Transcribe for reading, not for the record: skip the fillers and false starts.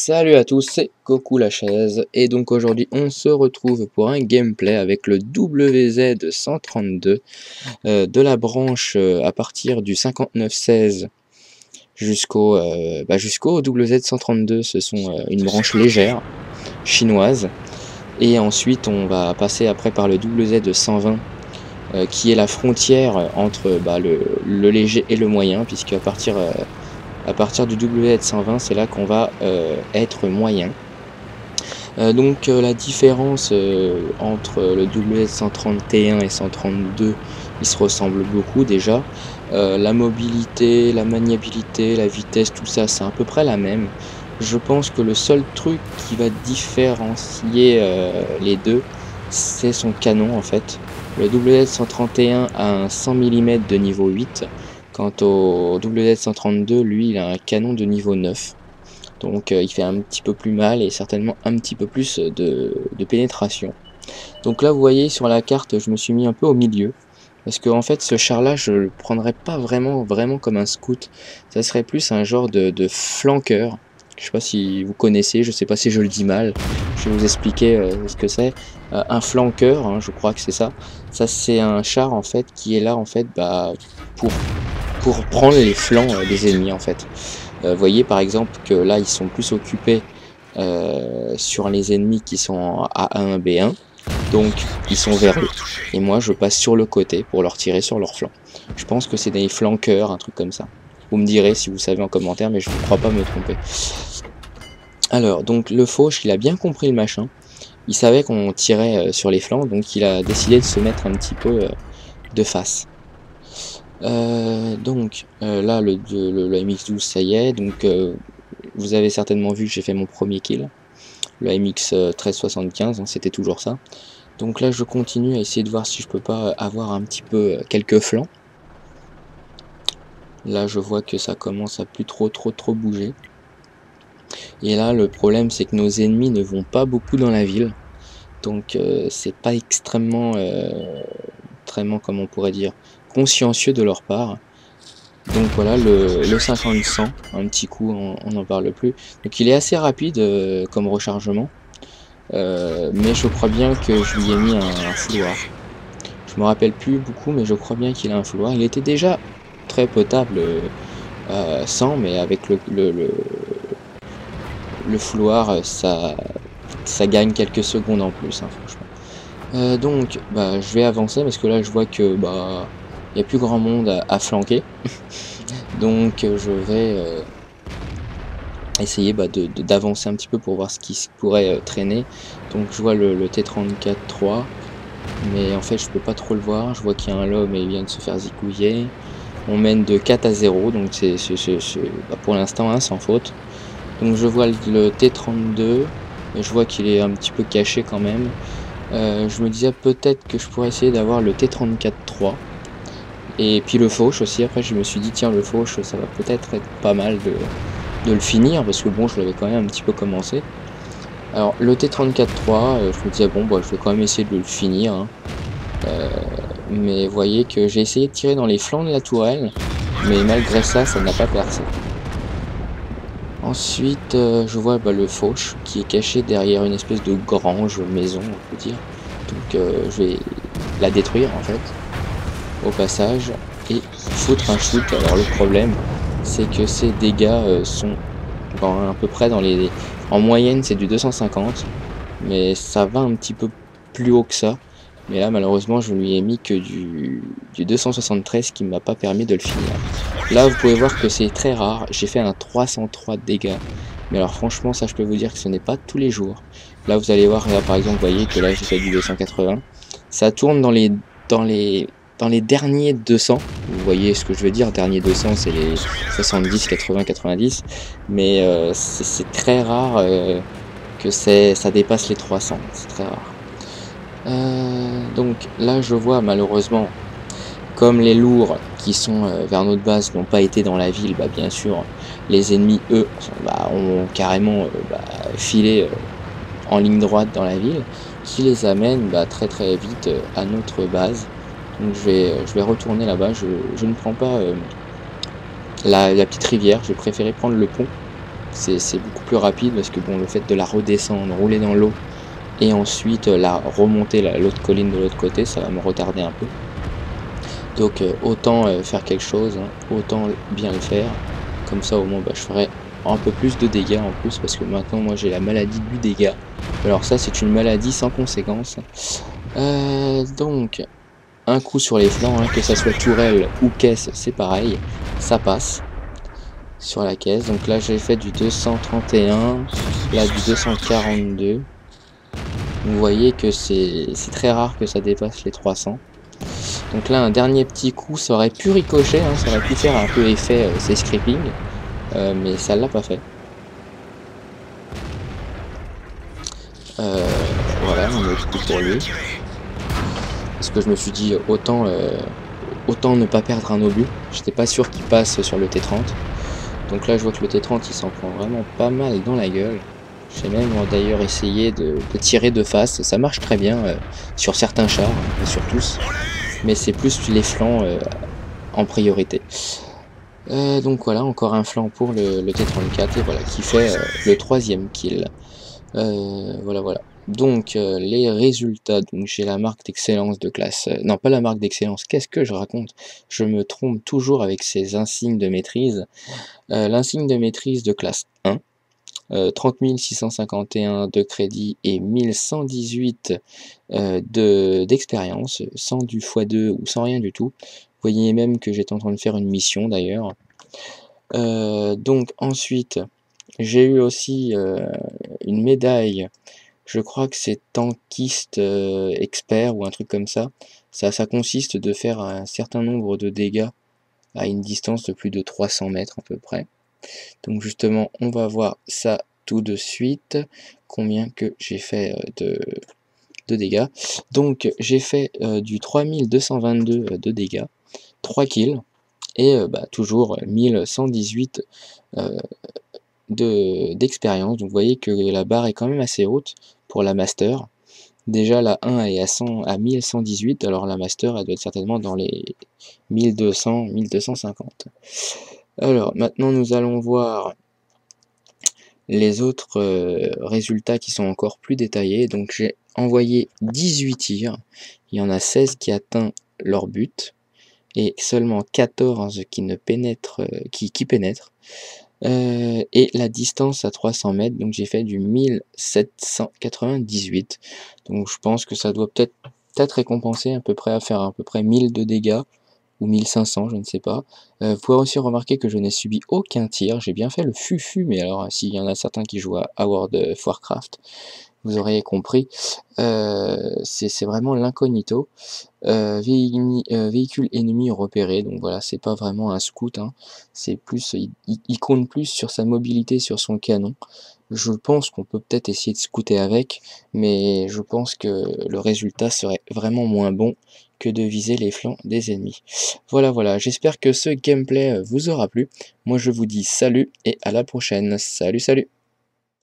Salut à tous, c'est Goku la chaise et donc aujourd'hui on se retrouve pour un gameplay avec le WZ132 de la branche à partir du 5916 jusqu'au WZ132. Ce sont une branche légère chinoise, et ensuite on va passer après par le WZ120 qui est la frontière entre le léger et le moyen, puisque à partir du WZ120 c'est là qu'on va être moyen. Donc la différence entre le WZ131 et 132, ils se ressemblent beaucoup déjà. La mobilité, la maniabilité, la vitesse, tout ça c'est à peu près la même. Je pense que le seul truc qui va différencier les deux, c'est son canon en fait. Le WZ131 a un 100 mm de niveau 8, quant au WZ132, lui il a un canon de niveau 9. Donc il fait un petit peu plus mal et certainement un petit peu plus de pénétration. Donc là vous voyez sur la carte, je me suis mis un peu au milieu, parce que en fait ce char là je le prendrais pas vraiment comme un scout. Ça serait plus un genre de flanqueur. Je sais pas si vous connaissez, je sais pas si je le dis mal, je vais vous expliquer ce que c'est. Un flanqueur, hein, je crois que c'est ça. Ça c'est un char en fait qui est là en fait pour prendre les flancs des ennemis en fait. Voyez par exemple que là ils sont plus occupés sur les ennemis qui sont en A1, B1, donc ils sont vers eux, et moi je passe sur le côté pour leur tirer sur leur flanc. Je pense que c'est des flanqueurs, un truc comme ça. Vous me direz si vous savez en commentaire, mais je ne crois pas me tromper. Alors donc le fauche, il a bien compris le machin, il savait qu'on tirait sur les flancs, donc il a décidé de se mettre un petit peu de face. Là le MX12 ça y est, donc vous avez certainement vu que j'ai fait mon premier kill, le MX 1375, hein, c'était toujours ça. Donc là je continue à essayer de voir si je peux pas avoir un petit peu quelques flancs. Là je vois que ça commence à plus trop bouger, et là le problème c'est que nos ennemis ne vont pas beaucoup dans la ville, donc c'est pas extrêmement comment on pourrait dire, consciencieux de leur part. Donc voilà le 50-100, un petit coup on n'en parle plus. Donc il est assez rapide comme rechargement, mais je crois bien que je lui ai mis un fouloir. Je me rappelle plus beaucoup, mais je crois bien qu'il a un fouloir. Il était déjà très potable sans, mais avec le fouloir ça gagne quelques secondes en plus, hein, franchement. Donc je vais avancer parce que là je vois que il n'y a plus grand monde à flanquer. Donc je vais essayer d'avancer un petit peu pour voir ce qui pourrait traîner. Donc je vois le T34-3, mais en fait je peux pas trop le voir. Je vois qu'il y a un lob et il vient de se faire zigouiller. On mène de 4-0, donc c'est pour l'instant sans faute. Donc je vois le T32 et je vois qu'il est un petit peu caché quand même. Je me disais peut-être que je pourrais essayer d'avoir le T34-3 et puis le fauche aussi. Après je me suis dit tiens, le fauche ça va peut-être être pas mal de le finir, parce que bon je l'avais quand même un petit peu commencé. Alors le T34-3 je me disais bon je vais quand même essayer de le finir, hein. Mais vous voyez que j'ai essayé de tirer dans les flancs de la tourelle, mais malgré ça n'a pas percé. Ensuite je vois le fauche qui est caché derrière une espèce de grange maison on peut dire, donc je vais la détruire en fait au passage et foutre un shoot. Alors le problème c'est que ces dégâts sont à peu près en moyenne c'est du 250, mais ça va un petit peu plus haut que ça. Mais là malheureusement je lui ai mis que du 273, qui m'a pas permis de le finir. Là vous pouvez voir que c'est très rare, j'ai fait un 303 de dégâts, mais alors franchement ça je peux vous dire que ce n'est pas tous les jours. Là vous allez voir, là par exemple vous voyez que là j'ai fait du 280, ça tourne dans les derniers 200, vous voyez ce que je veux dire. Dernier 200 c'est les 70, 80, 90, mais c'est très rare que ça dépasse les 300, c'est très rare. Donc là je vois malheureusement, comme les lourds qui sont vers notre base n'ont pas été dans la ville, bien sûr les ennemis eux ont carrément filé en ligne droite dans la ville, qui les amène très vite à notre base. Donc je vais retourner là-bas. Je ne prends pas la petite rivière, j'ai préféré prendre le pont c'est beaucoup plus rapide parce que bon, le fait de la redescendre, rouler dans l'eau et ensuite la remonter l'autre colline de l'autre côté, ça va me retarder un peu. Donc autant faire quelque chose, hein, autant bien le faire. Comme ça au moins bah, je ferai un peu plus de dégâts en plus parce que maintenant moi j'ai la maladie du dégât. Alors ça c'est une maladie sans conséquence. Donc un coup sur les flancs, hein, que ça soit tourelle ou caisse, c'est pareil, ça passe sur la caisse. Donc là j'ai fait du 231, là du 242. Vous voyez que c'est très rare que ça dépasse les 300. Donc là un dernier petit coup, ça aurait pu ricocher, hein, ça aurait pu faire un peu effet c'est scraping, mais ça l'a pas fait. Voilà, un autre coup pour lui. Parce que je me suis dit autant ne pas perdre un obus. J'étais pas sûr qu'il passe sur le T30. Donc là je vois que le T30 il s'en prend vraiment pas mal dans la gueule. J'ai même d'ailleurs essayé de tirer de face. Ça marche très bien sur certains chars, pas sur tous. Mais c'est plus les flancs en priorité. Donc voilà, encore un flanc pour le T34 et voilà qui fait le 3e kill. Voilà. Donc les résultats, donc j'ai la marque d'excellence de classe, non pas la marque d'excellence, qu'est-ce que je raconte? Je me trompe toujours avec ces insignes de maîtrise. L'insigne de maîtrise de classe 1, 30 651 de crédit et 1118 d'expérience, sans du x2 ou sans rien du tout. Vous voyez même que j'étais en train de faire une mission d'ailleurs. Donc ensuite, j'ai eu aussi une médaille, je crois que c'est tankiste expert ou un truc comme ça. Ça consiste de faire un certain nombre de dégâts à une distance de plus de 300 mètres à peu près. Donc justement, on va voir ça tout de suite, combien que j'ai fait de dégâts. Donc j'ai fait du 3222 de dégâts, 3 kills, et toujours 1118 d'expérience. Donc vous voyez que la barre est quand même assez haute pour la master. Déjà la 1 est à 1118, alors la master elle doit être certainement dans les 1200, 1250. Alors maintenant nous allons voir les autres résultats qui sont encore plus détaillés. Donc j'ai envoyé 18 tirs, il y en a 16 qui atteignent leur but et seulement 14 qui ne pénètrent, qui pénètrent. Et la distance à 300 mètres, donc j'ai fait du 1798. Donc je pense que ça doit peut-être récompenser à peu près à faire à peu près 1000 de dégâts ou 1500, je ne sais pas. Vous pouvez aussi remarquer que je n'ai subi aucun tir. J'ai bien fait le fufu, mais alors s'il y en a certains qui jouent à World of Warcraft, vous aurez compris. C'est vraiment l'incognito. Véhicule ennemi repéré, donc voilà, c'est pas vraiment un scout, hein. C'est plus, il compte plus sur sa mobilité, sur son canon. Je pense qu'on peut peut-être essayer de scouter avec, mais je pense que le résultat serait vraiment moins bon que de viser les flancs des ennemis. Voilà, j'espère que ce gameplay vous aura plu. Moi je vous dis salut et à la prochaine. Salut.